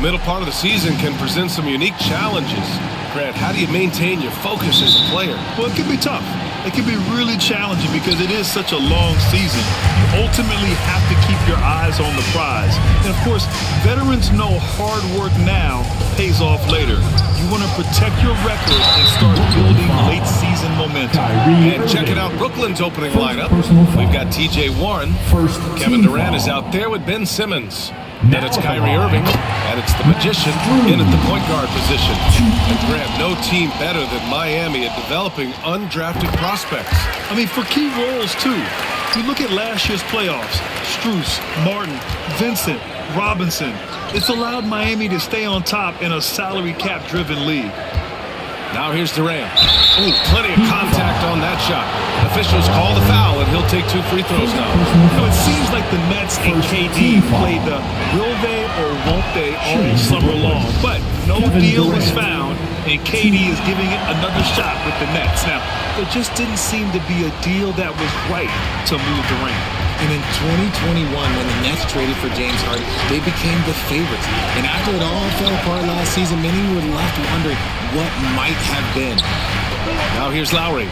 middle part of the season can present some unique challenges. Grant, how do you maintain your focus as a player? Well, it can be tough. It can be really challenging because it is such a long season. You ultimately have to keep your eyes on the prize. And, of course, veterans know hard work now pays off later. You want to protect your record and start building late-season momentum. And check it out, Brooklyn's opening lineup. We've got T.J. Warren. Kevin Durant is out there with Ben Simmons. Then it's Kyrie Irving, and it's the Magician in at the point guard position. And Grant, no team better than Miami at developing undrafted prospects. I mean, for key roles, too. You look at last year's playoffs, Strus, Martin, Vincent, Robinson. It's allowed Miami to stay on top in a salary cap-driven league. Now here's Durant. Ooh, plenty of contact on that shot. Officials call the foul, and he'll take 2 free throws now. You know, it seems like the Nets and KD played the will they or won't they all summer long. But no deal was found, and KD is giving it another shot with the Nets. Now, there just didn't seem to be a deal that was right to move Durant. And in 2021, when the Nets traded for James Harden, they became the favorites. And after it all fell apart last season, many were left wondering what might have been. Now here's Lowry.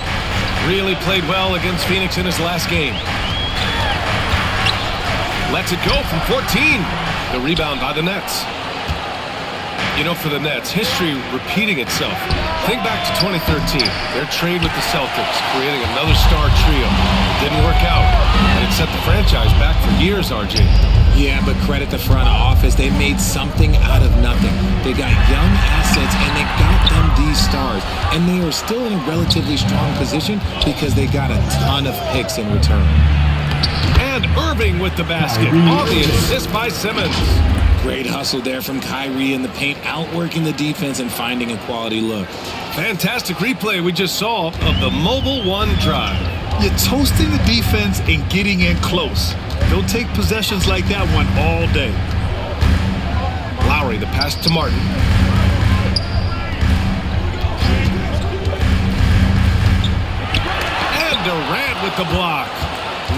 Really played well against Phoenix in his last game. Lets it go from 14. The rebound by the Nets. You know, for the Nets, history repeating itself. Think back to 2013. Their trade with the Celtics, creating another star trio. It didn't work out, and it set the franchise back for years, RJ. Yeah, but credit the front office. They made something out of nothing. They got young assets, and they got them these stars. And they are still in a relatively strong position because they got a ton of picks in return. And Irving with the basket on the assist by Simmons. Great hustle there from Kyrie in the paint, outworking the defense and finding a quality look. Fantastic replay we just saw of the Mobile One drive. You're toasting the defense and getting in close. They'll take possessions like that one all day. Lowry, the pass to Martin. And Durant with the block.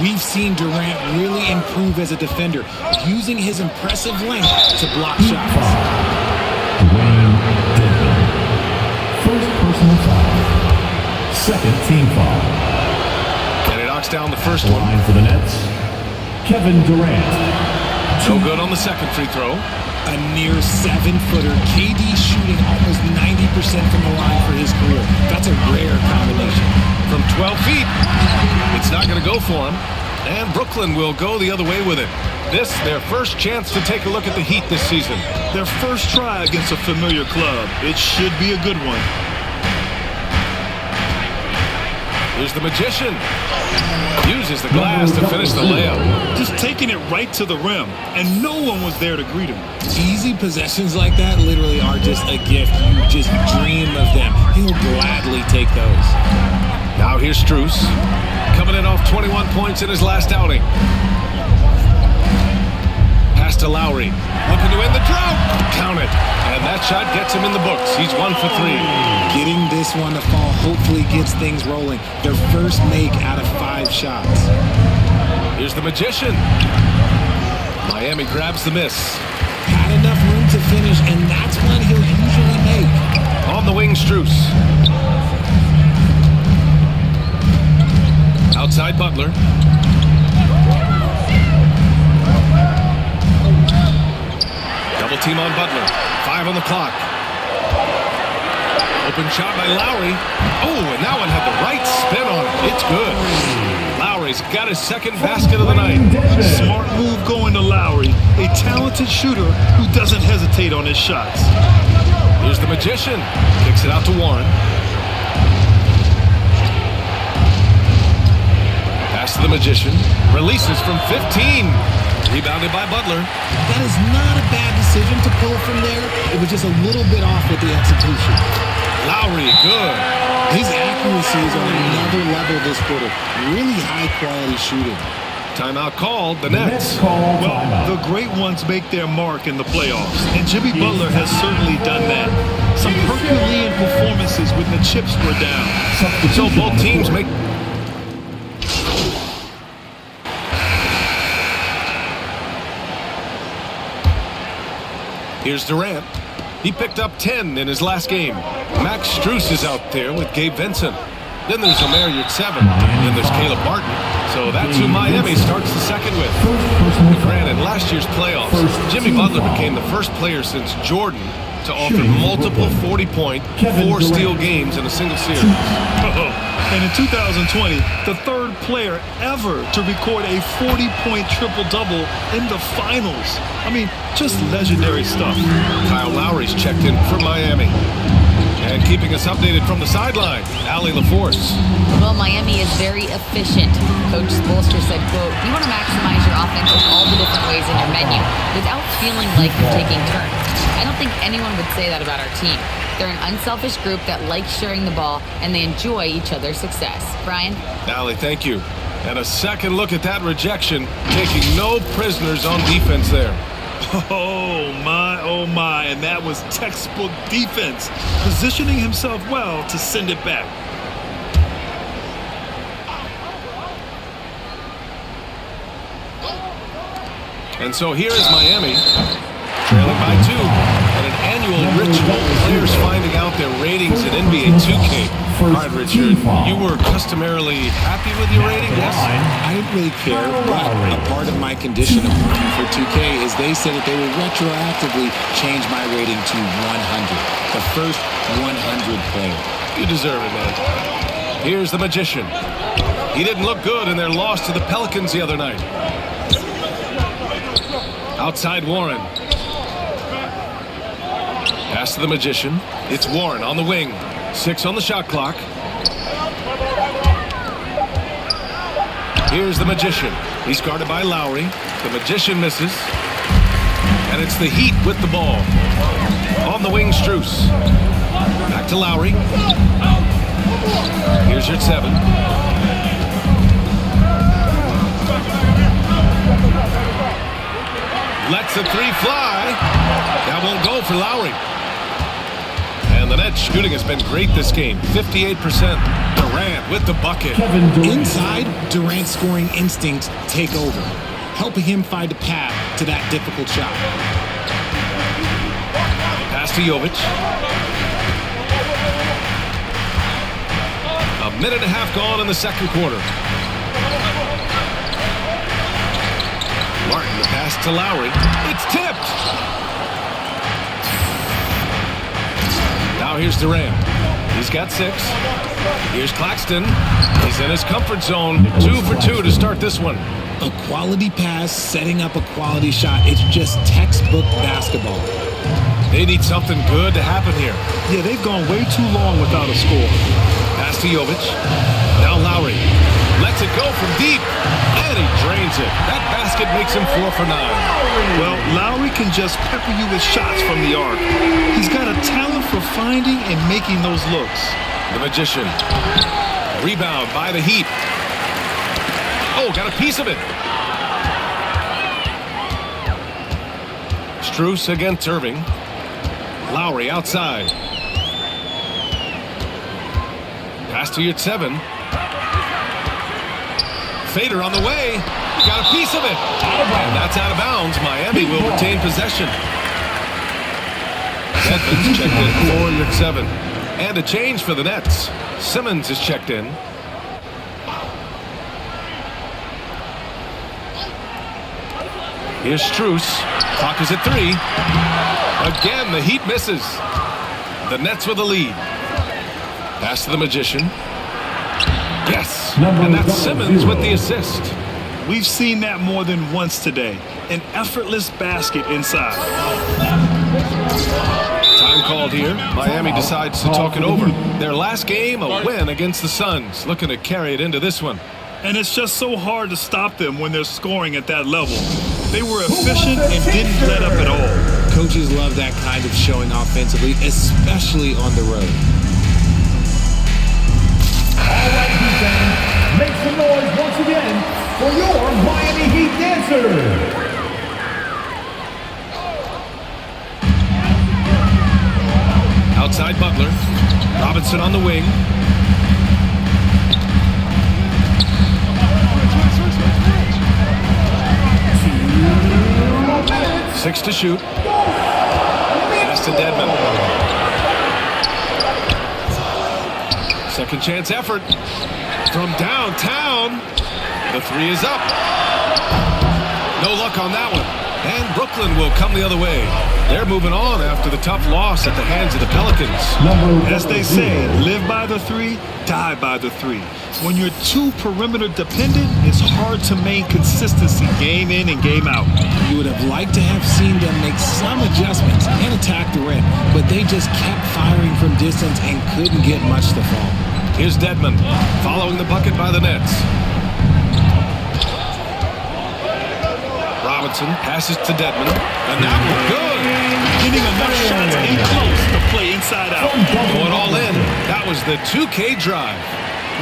We've seen Durant really improve as a defender, using his impressive length to block shots. First personal foul. Second team foul. And he knocks down the first one. Line for the Nets, Kevin Durant. No good on the second free throw. A near 7-footer, KD shooting almost 90% from the line for his career. That's a rare combination. From 12 feet, it's not going to go for him. And Brooklyn will go the other way with it. This, their first chance to take a look at the Heat this season. Their first try against a familiar club. It should be a good one. Here's the Magician. Uses the glass to finish the layup. Just taking it right to the rim, and no one was there to greet him. Easy possessions like that literally are just a gift. You just dream of them. He'll gladly take those. Now here's Strus, coming in off 21 points in his last outing. Pass to Lowry, looking to end the drought. Count it, and that shot gets him in the books. He's 1 for 3. Getting this one to fall hopefully gets things rolling. Their first make out of 5 shots. Here's the Magician. Miami grabs the miss. Had enough room to finish, and that's one he'll usually make. On the wing, Strus. Outside Butler. Double team on Butler. 5 on the clock. Open shot by Lowry. Oh, and that one had the right spin on it. It's good. Lowry's got his second basket of the night. Smart move going to Lowry, a talented shooter who doesn't hesitate on his shots. Here's the Magician. Kicks it out to Warren. Pass to the Magician. Releases from 15. Rebounded by Butler. That is not a bad decision to pull from there. It was just a little bit off with the execution. Lowry, good. His accuracy is on another level this quarter. Really high-quality shooting. Timeout called. The Nets. Well, the great ones make their mark in the playoffs, and Jimmy Butler has certainly done that. Some Herculean performances when the chips were down. So both teams make... Here's Durant. He picked up 10 in his last game. Max Strus is out there with Gabe Vincent. Then there's Omer Yurtseven. And then there's Caleb Martin. So that's who Miami starts the second with. Granted, last year's playoffs, Jimmy Butler became the first player since Jordan to offer multiple 40-point, 4-steal games in a single series. And in 2020, the third player ever to record a 40-point triple-double in the finals. I mean, just legendary stuff. Kyle Lowry's checked in for Miami. And keeping us updated from the sideline, Allie LaForce. Well, Miami is very efficient. Coach Spoelstra said, quote, "You want to maximize your offense in all the different ways in your menu without feeling like you're taking turns." I don't think anyone would say that about our team. They're an unselfish group that likes sharing the ball, and they enjoy each other's success. Brian? Allie, thank you. And a second look at that rejection, taking no prisoners on defense there. Oh my, and that was textbook defense, positioning himself well to send it back. And so here is Miami, trailing by 2. And an annual ritual, players finding out their ratings in NBA2K. All right, Richard, you were customarily happy with your rating, yes? I didn't really care, but a part of my condition of working for 2K is they said that they would retroactively change my rating to 100, the first 100 player. You deserve it, man. Here's the Magician. He didn't look good in their loss to the Pelicans the other night. Outside Warren. Pass to the Magician. It's Warren on the wing. 6 on the shot clock. Here's the Magician. He's guarded by Lowry. The Magician misses. And it's the Heat with the ball. On the wing, Strus. Back to Lowry. Here's your 7. Lets the 3 fly. That won't go for Lowry. And the net shooting has been great this game. 58%. Durant with the bucket. Inside, Durant's scoring instincts take over, helping him find a path to that difficult shot. Pass to Jovic. A minute and a half gone in the second quarter. Martin, the pass to Lowry. It's tipped. Now here's Durant. He's got 6. Here's Claxton. He's in his comfort zone. 2 for 2 to start this one. A quality pass, setting up a quality shot. It's just textbook basketball. They need something good to happen here. Yeah, they've gone way too long without a score. Pass to Jovic. Now Lowry. Lets it go from deep. And he drains it. That basket makes him 4 for 9. Well, Lowry can just pepper you with shots from the arc. He's got a talent for finding and making those looks. The Magician. Rebound by the Heat. Oh, got a piece of it. Strus against Irving. Lowry outside. Pass to your 7. Fader on the way. Got a piece of it. And that's out of bounds. Miami will retain possession. Edmonds checked in for your 7. And a change for the Nets. Simmons is checked in. Here's Strus. Clock is at 3. Again, the Heat misses. The Nets with the lead. Pass to the Magician. Yes. And that's Simmons with the assist. We've seen that more than once today. An effortless basket inside. Time called here. Miami decides to talk it over. Their last game, a win against the Suns. Looking to carry it into this one. And it's just so hard to stop them when they're scoring at that level. They were efficient and didn't let up at all. Coaches love that kind of showing offensively, especially on the road. All right, Heat fans, make some noise once again for your Miami Heat dancers. Outside Butler. Robinson on the wing. Six to shoot. Pass to Dedmon. Second chance effort. From downtown. The three is up. No luck on that one. And Brooklyn will come the other way. They're moving on after the tough loss at the hands of the Pelicans. As they say, live by the three, die by the three. When you're too perimeter dependent, it's hard to maintain consistency game in and game out. You would have liked to have seen them make some adjustments and attack the rim, but they just kept firing from distance and couldn't get much to fall. Here's Dedmon following the bucket by the Nets. Robinson passes to Dedmon, and that was good. Getting enough shots in close to play inside out. Going all in. That was the 2K drive.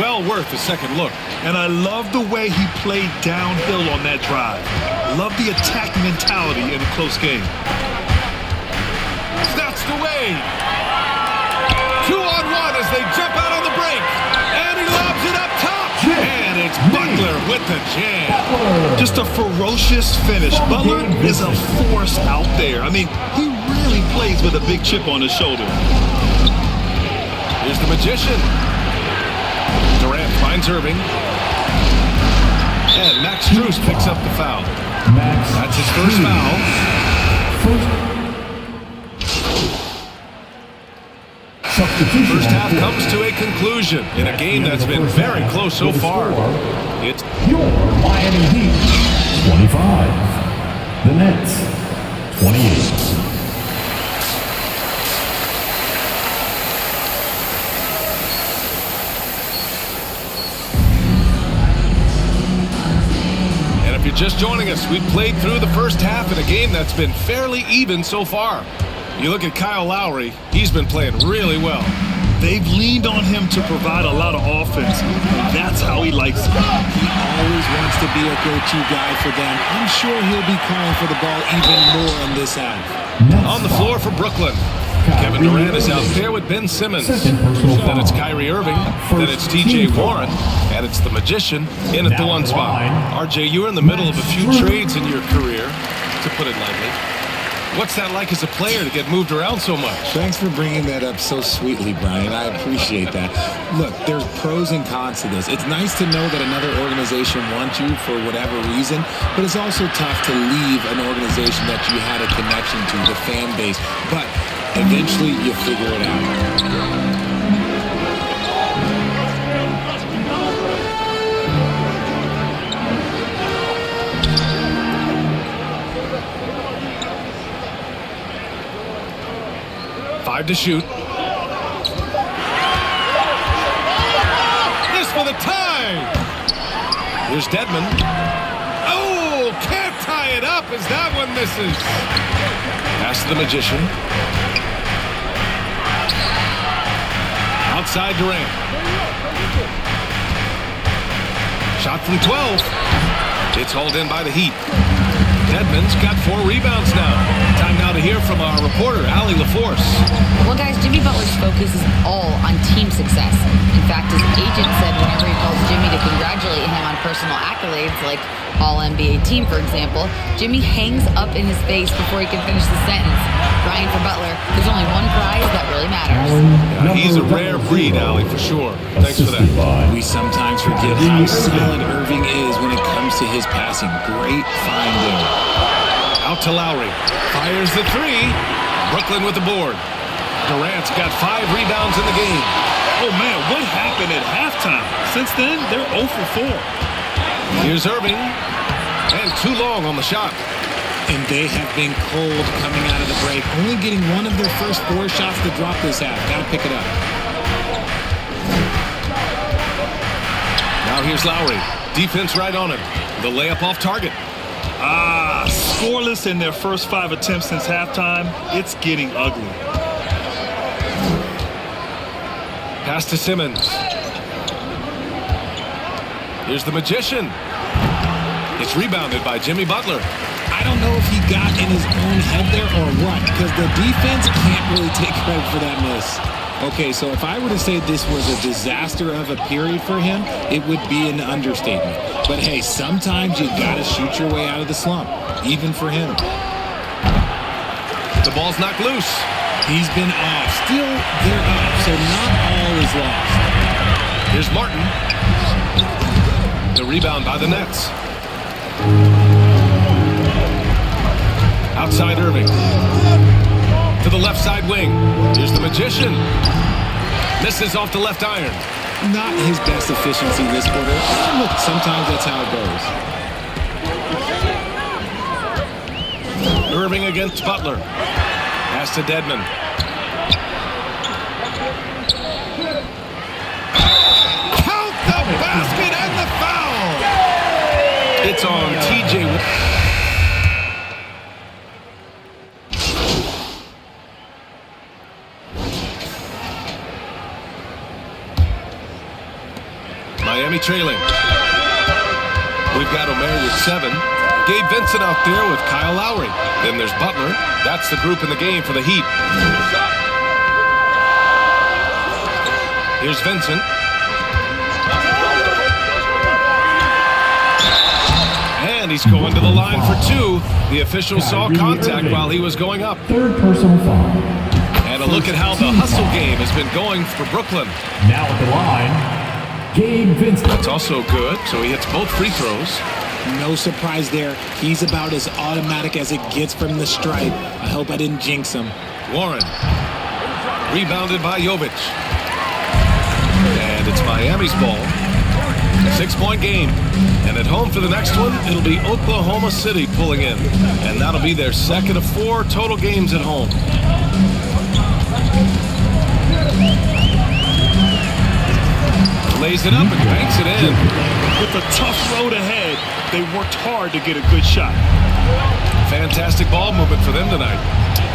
Well worth a second look. And I love the way he played downhill on that drive. Love the attack mentality in a close game. Snatched away. 2-on-1 as they jump out on the break. And he lobs it up top. And it's Butler with the jam. Just a ferocious finish. Butler is a force out there. I mean, he really plays with a big chip on his shoulder. Here's the magician. Durant finds Irving. And Max Strus picks up the foul. That's his first foul. First half comes to a conclusion in a game that's been very close so far. It's your Miami Heat 25, the Nets 28. If you're just joining us, we've played through the first half in a game that's been fairly even so far. You look at Kyle Lowry, he's been playing really well. They've leaned on him to provide a lot of offense. That's how he likes it. He always wants to be a go-to guy for them. I'm sure he'll be calling for the ball even more in this half. On the floor for Brooklyn, Kevin Durant is out there with Ben Simmons. Then it's Kyrie Irving. Then it's TJ Warren. And it's the magician in at the one spot. RJ, you're in the middle of a few trades in your career, to put it lightly. What's that like as a player to get moved around so much? Thanks for bringing that up so sweetly, Brian. I appreciate that. Look, there's pros and cons to this. It's nice to know that another organization wants you for whatever reason, but it's also tough to leave an organization that you had a connection to, the fan base. But eventually you figure it out. 5 to shoot. This for the tie. Here's Dedmon. Oh, can't tie it up as that one misses. Pass to the magician. Outside Durant. Shot from 12. It's hauled in by the Heat. Dedmon's got 4 rebounds now. Time now to hear from our reporter, Allie LaForce. Well, guys, Jimmy Butler's focus is all on team success. In fact, his agent said whenever he calls Jimmy to congratulate him on personal accolades, like All-NBA team, for example, Jimmy hangs up in his face before he can finish the sentence. Brian, for Butler, there's only one prize that really matters. Yeah, he's a rare breed, Allie, for sure. Thanks for that. We sometimes forget how solid Irving is when it comes to his passing. Great find there. Out to Lowry. Fires the 3. Brooklyn with the board. Durant's got 5 rebounds in the game. Oh, man, what happened at halftime? Since then, they're 0 for 4. Here's Irving. And too long on the shot. And they have been cold coming out of the break. Only getting one of their first 4 shots to drop this half. Gotta pick it up. Now here's Lowry. Defense right on him. The layup off target. Scoreless in their first 5 attempts since halftime. It's getting ugly. Pass to Simmons. Here's the magician. It's rebounded by Jimmy Butler. I don't know if he got in his own head there or what, because the defense can't really take credit for that miss. Okay, so if I were to say this was a disaster of a period for him, it would be an understatement. But hey, sometimes you gotta shoot your way out of the slump, even for him. The ball's knocked loose. He's been off. Still, they're up, so not all is lost. Here's Martin. The rebound by the Nets. Outside Irving. To the left side wing. Here's the Magician. Misses off the left iron. Not his best efficiency this quarter. Look, sometimes that's how it goes. Irving against Butler. Pass to Dedmon. Count the basket and the foul! It's on TJ. Miami trailing. We've got Omer with 7. Gabe Vincent out there with Kyle Lowry. Then there's Butler. That's the group in the game for the Heat. Here's Vincent. And he's going to the line for 2. The official saw contact while he was going up. Third personal foul. And a look at how the hustle game has been going for Brooklyn. Now at the line, Gabe Vincent. That's also good, so he hits both free throws. No surprise there. He's about as automatic as it gets from the stripe. I hope I didn't jinx him. Warren. Rebounded by Jovic. And it's Miami's ball. 6-point game. And at home for the next one, it'll be Oklahoma City pulling in. And that'll be their second of 4 total games at home. Lays it up and banks it in. With a tough road ahead, they worked hard to get a good shot. Fantastic ball movement for them tonight.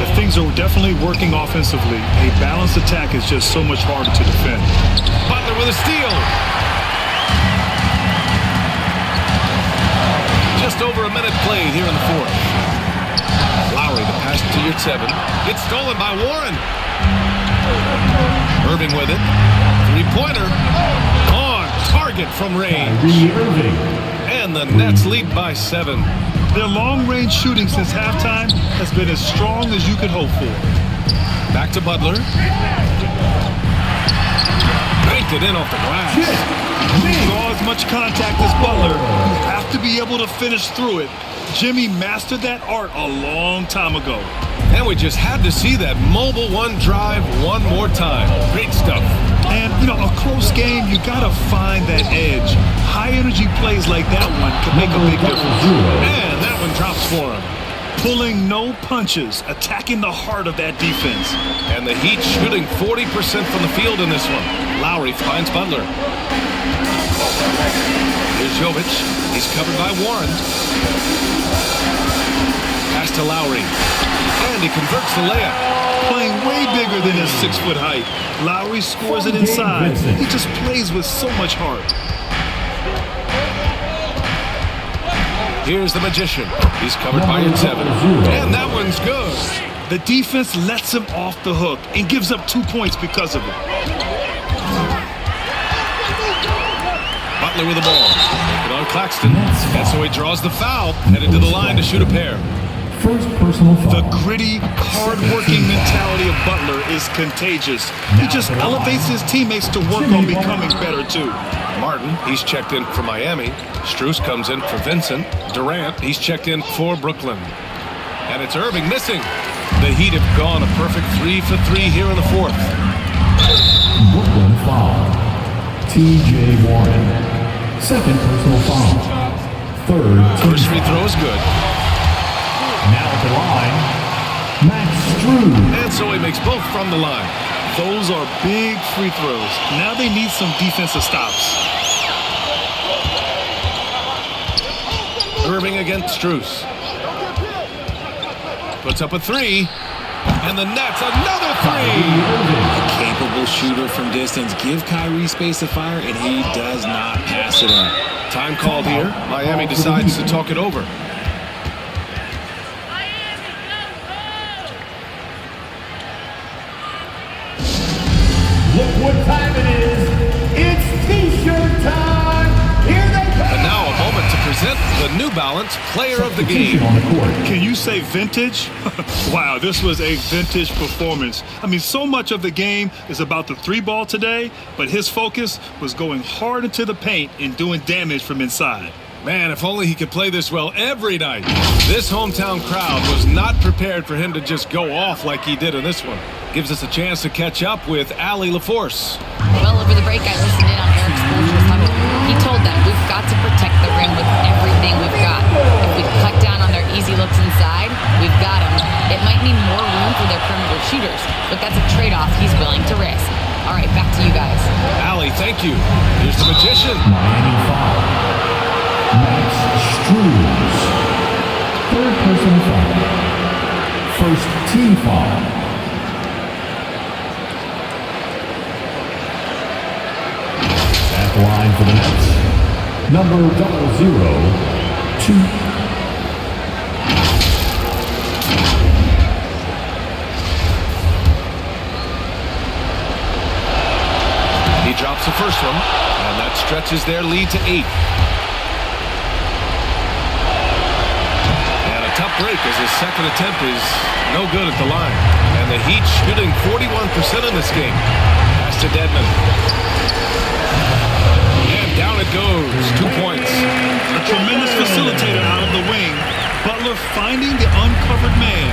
If things are definitely working offensively, a balanced attack is just so much harder to defend. Butler with a steal. Just over a minute played here in the 4th. Lowry, the pass to your 7. It's stolen by Warren. Irving with it. 3-pointer. On target from range. And the Nets lead by 7. Their long-range shooting since halftime has been as strong as you could hope for. Back to Butler. Banked it in off the glass. Draw as much contact as Butler. You have to be able to finish through it. Jimmy mastered that art a long time ago. And we just had to see that mobile one drive one more time. Great stuff. And, you know, a close game, you got to find that edge. High-energy plays like that one can make a big difference. And that one drops for him. Pulling no punches, attacking the heart of that defense. And the Heat shooting 40% from the field in this one. Lowry finds Butler. Here's Jovic. He's covered by Warren. Pass to Lowry. And he converts the layup. Playing way bigger than his 6-foot height. Lowry scores it inside. He just plays with so much heart. Here's the Magician. He's covered by your 7. And that one's good. The defense lets him off the hook and gives up 2 points because of it. Butler with the ball. Take it on Claxton. And so he draws the foul. Headed to the line to shoot a pair. First personal foul. The gritty, hard-working mentality of Butler is contagious. He just elevates his teammates to work on becoming better, too. Martin, he's checked in for Miami. Strus comes in for Vincent. Durant, he's checked in for Brooklyn. And it's Irving missing. The Heat have gone a perfect 3 for 3 here in the 4th. Brooklyn foul. TJ Warren. Second personal foul. Third. First free throw is good. Now at the line, Max Strus. And so he makes both from the line. Those are big free throws. Now they need some defensive stops. Irving against Strus. Puts up a 3. And the Nets, another 3. A capable shooter from distance. Give Kyrie space to fire, and he does not pass it up. Time called here. Miami decides to talk it over. Look what time it is. It's T-shirt time. Here they come. And now a moment to present the new balance player of the game. On the court. Can you say vintage? Wow, this was a vintage performance. I mean, so much of the game is about the three ball today, but his focus was going hard into the paint and doing damage from inside. Man, if only he could play this well every night. This hometown crowd was not prepared for him to just go off like he did in this one. Gives us a chance to catch up with Allie LaForce. Well, over the break, I listened in on Eric Spoelstra's huddle. He told them we've got to protect the rim with everything we've got. If we cut down on their easy looks inside, we've got them. It might mean more room for their perimeter shooters, but that's a trade-off he's willing to risk. All right, back to you guys. Allie, thank you. Here's the magician. Miami foul. Max Struz. Third personal foul. First team foul. At the line for the Nets, number 002. He drops the first one, and that stretches their lead to 8. And a tough break as his second attempt is no good at the line. And the Heat shooting 41% in this game. Pass to Dedmon. And down it goes. 2 points. A tremendous facilitator out of the wing. Butler finding the uncovered man.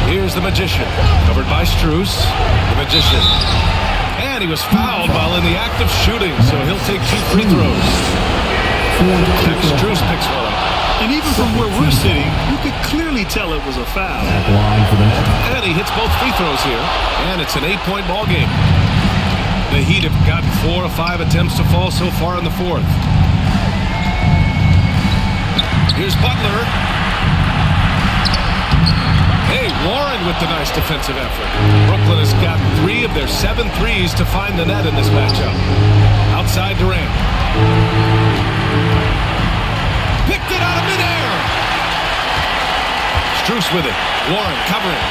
Here's the magician. Covered by Struz. The magician. And he was fouled while in the act of shooting, so he'll take 2 free throws. Struz picks one up. And even from where we're sitting, you could clearly tell it was a foul. At the line for the Nets. And he hits both free throws here. And it's an 8-point ball game. The Heat have gotten 4 of 5 attempts to fall so far in the fourth. Here's Butler. Hey, Warren with the nice defensive effort. Brooklyn has got 3 of their 7 threes to find the net in this matchup. Outside Durant. Picked it out of midair. Struz with it. Warren covering.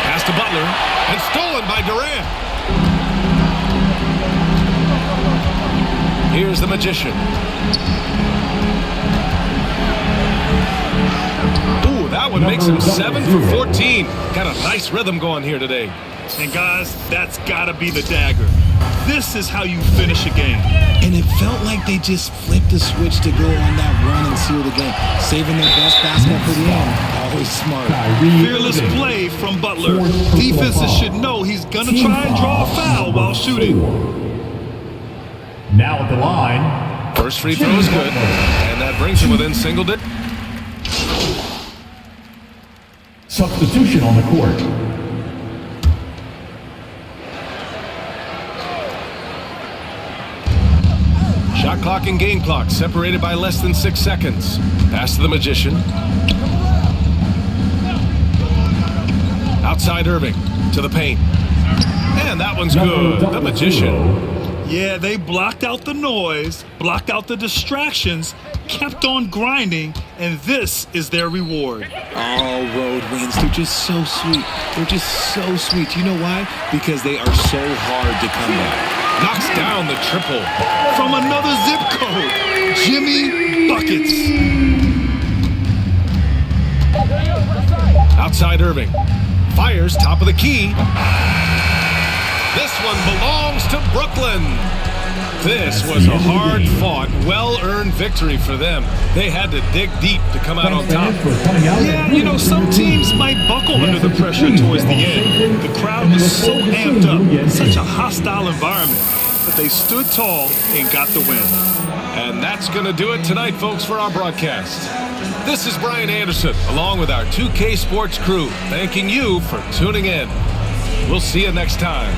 Pass to Butler. And stolen by Durant. Here's the magician. Ooh, that one makes him 7 for 14. Got a nice rhythm going here today. And guys, that's gotta be the dagger. This is how you finish a game. And it felt like they just flipped the switch to go on that run and seal the game. Saving their best basketball for the end. Always smart. Fearless play from Butler. Defenses should know he's gonna try and draw a foul while shooting. Now at the line. First free throw is good. And that brings him within single digits. Substitution on the court. Shot clock and game clock separated by less than 6 seconds. Pass to the magician. Outside Irving to the paint. And that one's good. The magician. Yeah, they blocked out the noise, blocked out the distractions, kept on grinding, and this is their reward. All road wins. They're just so sweet. They're just so sweet. You know why? Because they are so hard to come by. Knocks down the triple. From another zip code, Jimmy Buckets. Outside Irving. Fires top of the key. This one belongs to Brooklyn. This was a hard-fought, well-earned victory for them. They had to dig deep to come out on top. Yeah, you know, some teams might buckle under the pressure towards the end. The crowd was so amped up, such a hostile environment. But they stood tall and got the win. And that's going to do it tonight, folks, for our broadcast. This is Brian Anderson, along with our 2K Sports crew, thanking you for tuning in. We'll see you next time.